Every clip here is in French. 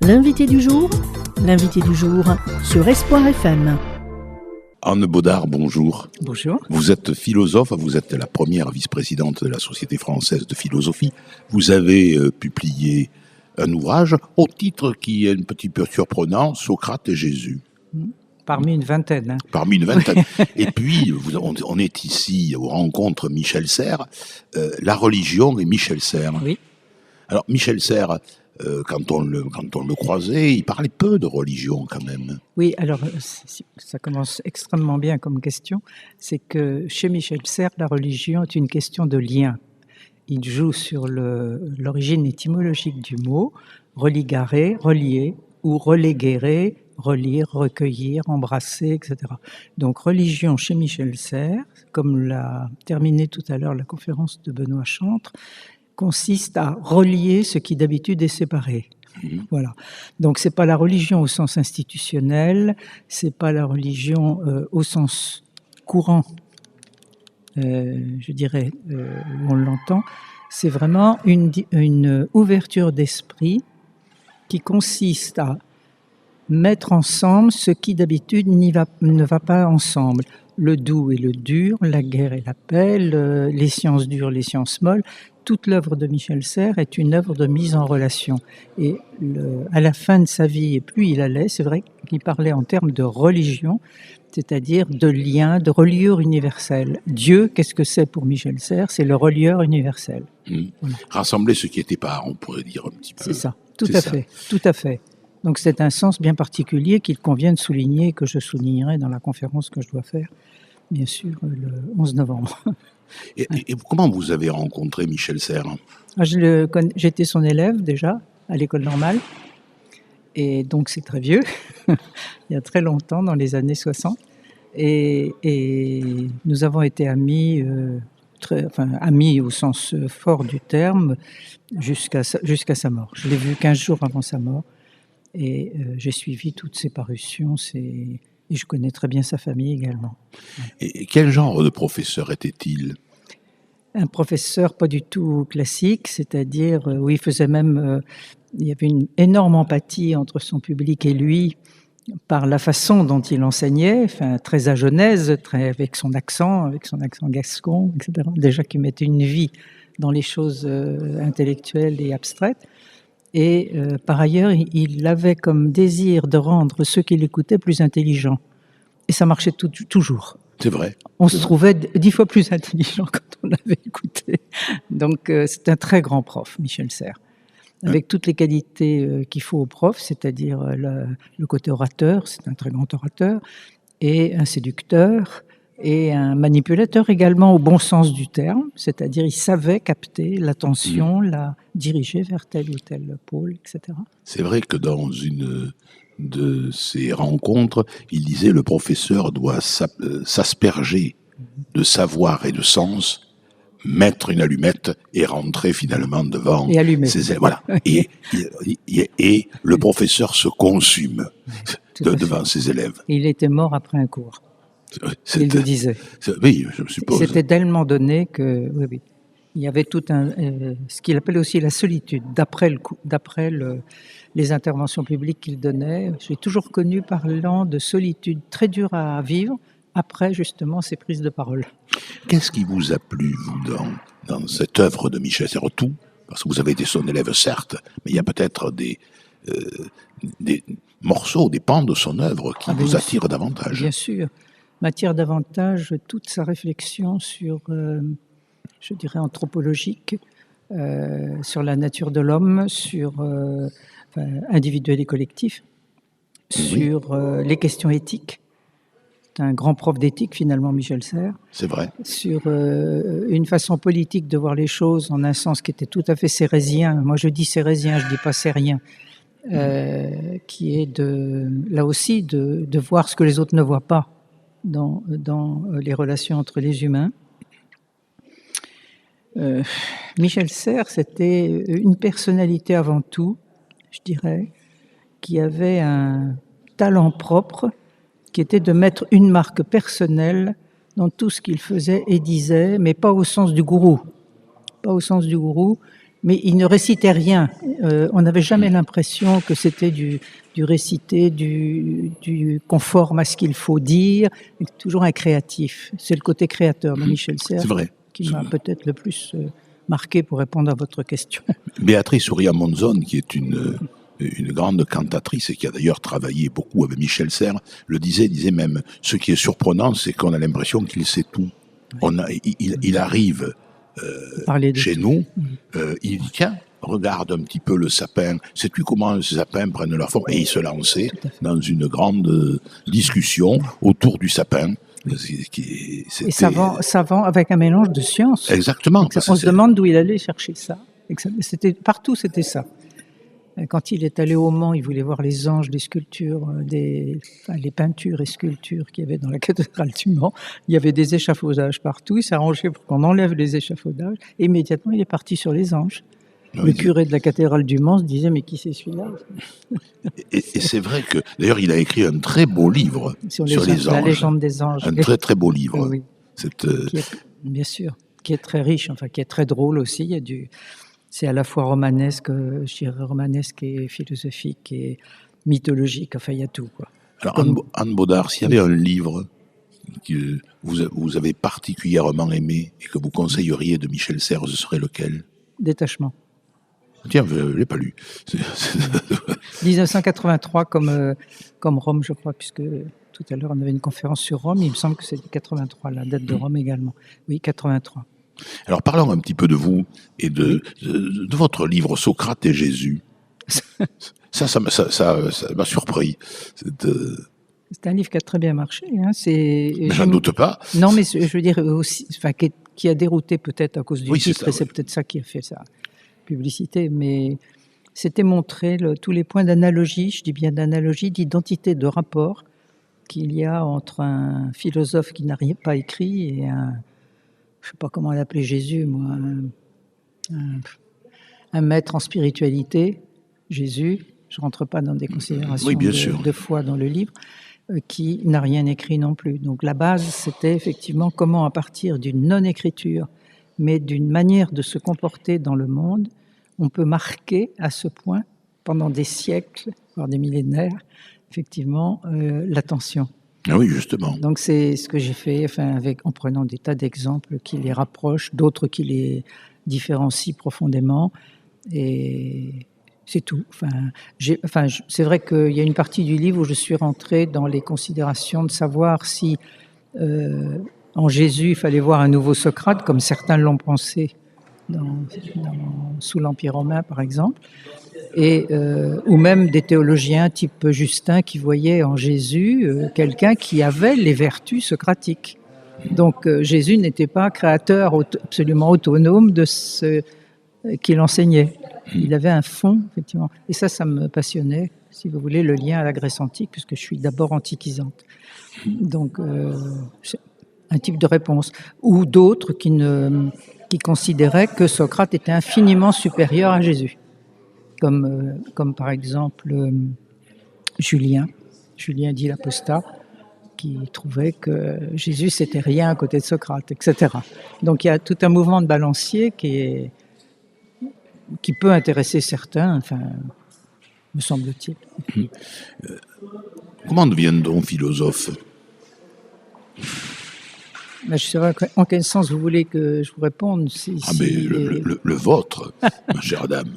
L'invité du jour sur Espoir FM. Anne Baudard, bonjour. Bonjour. Vous êtes philosophe, vous êtes la première vice-présidente de la Société française de philosophie. Vous avez publié un ouvrage au titre qui est un petit peu surprenant, Socrate et Jésus. Parmi une vingtaine. Parmi une vingtaine. Et puis, on est ici aux rencontres Michel Serres, la religion et Michel Serres. Oui. Alors, Michel Serres, quand on le croisait, il parlait peu de religion quand même. Oui, alors ça commence extrêmement bien comme question. C'est que chez Michel Serres, la religion est une question de lien. Il joue sur l'origine étymologique du mot, religare, relier, ou reléguer, relire, recueillir, embrasser, etc. Donc religion chez Michel Serres, comme l'a terminé tout à l'heure la conférence de Benoît Chantre, consiste à relier ce qui d'habitude est séparé. Voilà. Donc c'est pas la religion au sens institutionnel, c'est pas la religion au sens courant, je dirais, où on l'entend. C'est vraiment une ouverture d'esprit qui consiste à mettre ensemble ce qui d'habitude ne va pas ensemble. Le doux et le dur, la guerre et la paix, les sciences dures, les sciences molles. Toute l'œuvre de Michel Serres est une œuvre de mise en relation. Et à la fin de sa vie, et plus il allait, c'est vrai qu'il parlait en termes de religion, c'est-à-dire de lien, de reliure universelle. Dieu, qu'est-ce que c'est pour Michel Serres? C'est le relieur universel. Voilà. Rassembler ce qui était pas, on pourrait dire un petit peu. C'est ça, tout à fait. Donc c'est un sens bien particulier qu'il convient de souligner, que je soulignerai dans la conférence que je dois faire, bien sûr, le 11 novembre. Et comment vous avez rencontré Michel Serres? J'étais son élève déjà, à l'école normale, et donc c'est très vieux, il y a très longtemps, dans les années 60, et nous avons été amis, amis au sens fort du terme, jusqu'à sa mort. Je l'ai vu 15 jours avant sa mort, et j'ai suivi toutes ses parutions, et je connais très bien sa famille également. Et quel genre de professeur était-il? Un professeur pas du tout classique, c'est-à-dire où il faisait même... il y avait une énorme empathie entre son public et lui, par la façon dont il enseignait, très à Genèse, avec son accent gascon, etc. Déjà qui mettait une vie dans les choses intellectuelles et abstraites. Et par ailleurs, il avait comme désir de rendre ceux qui l'écoutaient plus intelligents. Et ça marchait toujours. C'est vrai. On se trouvait 10 fois plus intelligent quand on l'avait écouté. Donc c'est un très grand prof, Michel Serres, avec toutes les qualités qu'il faut au prof, c'est-à-dire le côté orateur, c'est un très grand orateur, et un séducteur, et un manipulateur également au bon sens du terme, c'est-à-dire il savait capter l'attention, la diriger vers tel ou tel pôle, etc. C'est vrai que dans une de ces rencontres, il disait le professeur doit s'asperger de savoir et de sens, mettre une allumette et rentrer finalement devant ses élèves. Voilà. Et le professeur se consume devant ses élèves. Et il était mort après un cours. Il le disait. Oui, je suppose. C'était tellement donné que, oui. Il y avait tout ce qu'il appelle aussi la solitude, d'après les interventions publiques qu'il donnait. J'ai toujours connu parlant de solitude très dure à vivre après justement ces prises de parole. Qu'est-ce qui vous a plu, vous, dans cette œuvre de Michel Serres? Tout, parce que vous avez été son élève, certes, mais il y a peut-être des morceaux, des pans de son œuvre qui vous attirent davantage. Bien sûr. M'attire davantage toute sa réflexion sur, je dirais, anthropologique, sur la nature de l'homme, sur individuel et collectif, sur les questions éthiques. C'est un grand prof d'éthique, finalement, Michel Serres. C'est vrai. Sur une façon politique de voir les choses en un sens qui était tout à fait cérésien. Moi, je dis cérésien, je dis pas sérien. Qui est là aussi de voir ce que les autres ne voient pas dans les relations entre les humains. Michel Serres, c'était une personnalité avant tout, je dirais, qui avait un talent propre, qui était de mettre une marque personnelle dans tout ce qu'il faisait et disait, mais pas au sens du gourou. Pas au sens du gourou, Mais il ne récitait rien. On n'avait jamais l'impression que c'était du récité, du conforme à ce qu'il faut dire. Toujours un créatif. C'est le côté créateur de Michel Serres qui m'a peut-être le plus marqué pour répondre à votre question. Béatrice Uria-Monzon, qui est une grande cantatrice et qui a d'ailleurs travaillé beaucoup avec Michel Serres, le disait même, ce qui est surprenant, c'est qu'on a l'impression qu'il sait tout. Il arrive chez nous, il dit, tiens, regarde un petit peu le sapin, sais-tu comment les sapins prennent leur forme? Et il se lançait dans une grande discussion autour du sapin. Et savant avec un mélange de science. Exactement. On se demande d'où il allait chercher ça. Partout, c'était ça. Quand il est allé au Mans, il voulait voir les anges, les sculptures, les peintures et sculptures qu'il y avait dans la cathédrale du Mans. Il y avait des échafaudages partout. Il s'arrangeait pour qu'on enlève les échafaudages. Et immédiatement, il est parti sur les anges. Le curé de la cathédrale du Mans se disait, mais qui c'est celui-là? Et c'est vrai que, d'ailleurs, il a écrit un très beau livre sur les anges. La légende des anges. Un très très beau livre. Oui. Bien sûr, qui est très riche, enfin, qui est très drôle aussi. C'est à la fois romanesque, je dirais romanesque et philosophique et mythologique. Enfin, il y a tout, quoi. Alors, Anne Baudard, s'il y avait un livre que vous avez particulièrement aimé et que vous conseilleriez de Michel Serres, ce serait lequel? Détachement. Tiens, je ne l'ai pas lu. 1983 comme Rome, je crois, puisque tout à l'heure on avait une conférence sur Rome. Il me semble que c'était 83, la date de Rome également. Oui, 83. Alors parlons un petit peu de vous et de votre livre Socrate et Jésus. ça m'a surpris. C'est un livre qui a très bien marché. Hein. J'en doute pas. Non, mais je veux dire aussi, enfin, qui a dérouté peut-être à cause du titre, et c'est peut-être ça qui a fait sa publicité. Mais c'était montrer tous les points d'analogie, je dis bien d'analogie, d'identité, de rapport qu'il y a entre un philosophe qui n'a pas écrit et je ne sais pas comment l'appeler Jésus, moi, un maître en spiritualité, Jésus. Je ne rentre pas dans des considérations de foi dans le livre, qui n'a rien écrit non plus. Donc la base, c'était effectivement comment, à partir d'une non-écriture, mais d'une manière de se comporter dans le monde, on peut marquer à ce point, pendant des siècles, voire des millénaires, effectivement, l'attention. Ah oui, justement. Donc c'est ce que j'ai fait, enfin, en prenant des tas d'exemples qui les rapprochent, d'autres qui les différencient profondément, et c'est tout. C'est vrai qu'il y a une partie du livre où je suis rentrée dans les considérations de savoir si en Jésus il fallait voir un nouveau Socrate, comme certains l'ont pensé sous l'Empire romain par exemple, ou même des théologiens type Justin qui voyaient en Jésus quelqu'un qui avait les vertus socratiques. Donc Jésus n'était pas créateur absolument autonome de ce qu'il enseignait. Il avait un fond, effectivement. Et ça me passionnait, si vous voulez, le lien à la Grèce antique, puisque je suis d'abord antiquisante. Donc, c'est un type de réponse. Ou d'autres qui considéraient que Socrate était infiniment supérieur à Jésus. Comme par exemple Julien dit l'Apostat, qui trouvait que Jésus, c'était rien à côté de Socrate, etc. Donc, il y a tout un mouvement de balancier qui peut intéresser certains, enfin, me semble-t-il. Comment devient-on philosophe? Je ne sais pas en quel sens vous voulez que je vous réponde. Mais le vôtre, ma chère dame.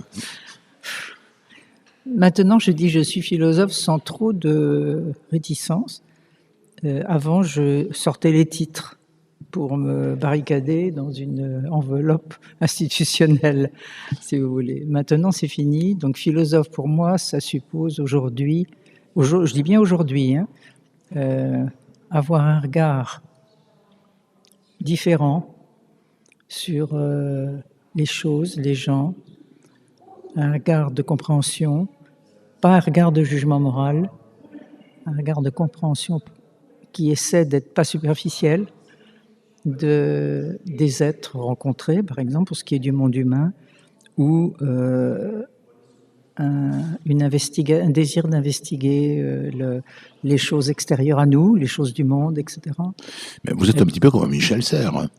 Maintenant, je dis je suis philosophe sans trop de réticence. Avant, je sortais les titres pour me barricader dans une enveloppe institutionnelle, si vous voulez. Maintenant, c'est fini. Donc, philosophe, pour moi, ça suppose aujourd'hui, je dis bien aujourd'hui, avoir un regard différent sur les choses, les gens, un regard de compréhension, pas un regard de jugement moral, un regard de compréhension qui essaie d'être pas superficiel, des êtres rencontrés, par exemple, pour ce qui est du monde humain, ou un désir d'investiguer les choses extérieures à nous, les choses du monde, etc. Mais vous êtes un petit peu comme Michel Serres. Hein.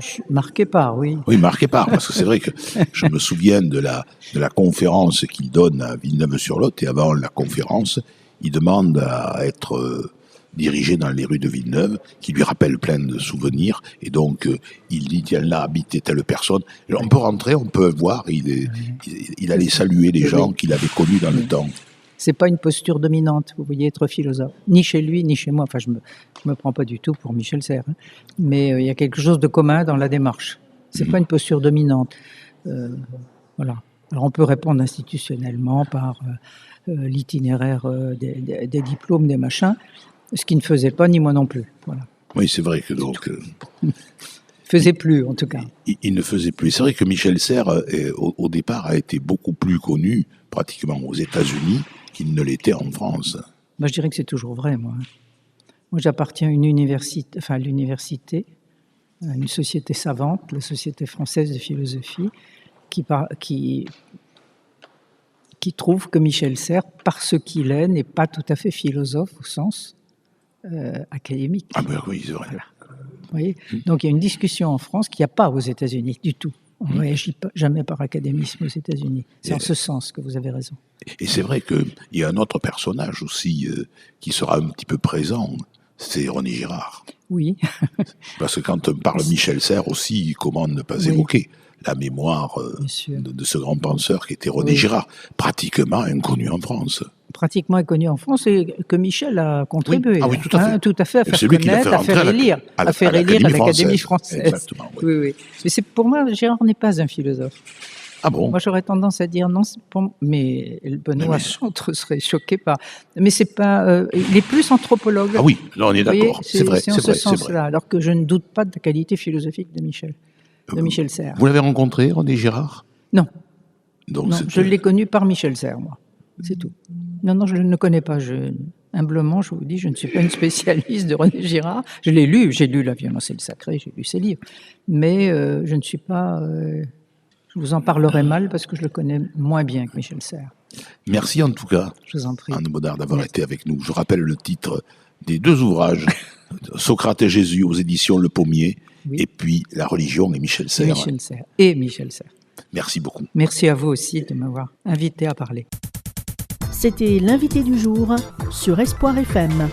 Je suis marqué par, oui. Oui, marqué par, parce que c'est vrai que je me souviens de la conférence qu'il donne à Villeneuve-sur-Lot, et avant la conférence, il demande à être dirigé dans les rues de Villeneuve, qui lui rappelle plein de souvenirs, et donc il dit, tiens, là habitait telle personne. Et on peut rentrer, on peut voir, il allait saluer les gens qu'il avait connus dans le temps. C'est pas une posture dominante, vous voyez, être philosophe. Ni chez lui, ni chez moi. Enfin, je me prends pas du tout pour Michel Serres. Hein. Mais il y a quelque chose de commun dans la démarche. C'est pas une posture dominante. Voilà. Alors, on peut répondre institutionnellement par l'itinéraire des diplômes, des machins, ce qui ne faisait pas, ni moi non plus. Voilà. Oui, c'est vrai que donc... faisait plus, en tout cas. Il ne faisait plus. C'est vrai que Michel Serres, au départ, a été beaucoup plus connu, pratiquement aux États-Unis, qu'il ne l'était en France. Je dirais que c'est toujours vrai, moi. Moi, j'appartiens à une université, à l'université, à une société savante, la Société française de philosophie, qui trouve que Michel Serres, parce qu'il est, n'est pas tout à fait philosophe au sens académique. Ah ben oui, c'est vrai. Voilà. Vous voyez ? Donc il y a une discussion en France qu'il n'y a pas aux États-Unis du tout. On ne réagit jamais par académisme aux États-Unis. C'est en ce sens que vous avez raison. Et c'est vrai qu'il y a un autre personnage aussi qui sera un petit peu présent, c'est René Girard. Oui. Parce que quand on parle Michel Serres aussi, comment ne pas évoquer la mémoire de ce grand penseur qui était René Girard, pratiquement inconnu en France. Pratiquement inconnu en France et que Michel a contribué. Oui. Ah oui, tout à fait. Tout à fait, à faire connaître, à faire élire. À faire élire à l'Académie française. Exactement, oui. Mais pour moi, Girard n'est pas un philosophe. Ah bon ? Moi, j'aurais tendance à dire non, mais Benoît Chantre serait choqué par... Mais c'est pas... il est plus anthropologue. Ah oui, là, on est d'accord, c'est vrai. C'est en ce sens-là, alors que je ne doute pas de la qualité philosophique de Michel Serres. Vous l'avez rencontré, René Girard ? Non. Donc, non, je l'ai connu par Michel Serres, moi. C'est tout. Non, je ne le connais pas. Humblement, je vous dis, je ne suis pas une spécialiste de René Girard. Je l'ai lu, j'ai lu La violence et le sacré, j'ai lu ses livres. Mais je ne suis pas... je vous en parlerai mal parce que je le connais moins bien que Michel Serres. Merci en tout cas, je vous en prie, Anne Baudard, d'avoir été avec nous. Je rappelle le titre des deux ouvrages, Socrate et Jésus aux éditions Le Pommier, et puis La religion et Michel Serres. Michel Serres. Merci beaucoup. Merci à vous aussi de m'avoir invité à parler. C'était l'invité du jour sur Espoir FM.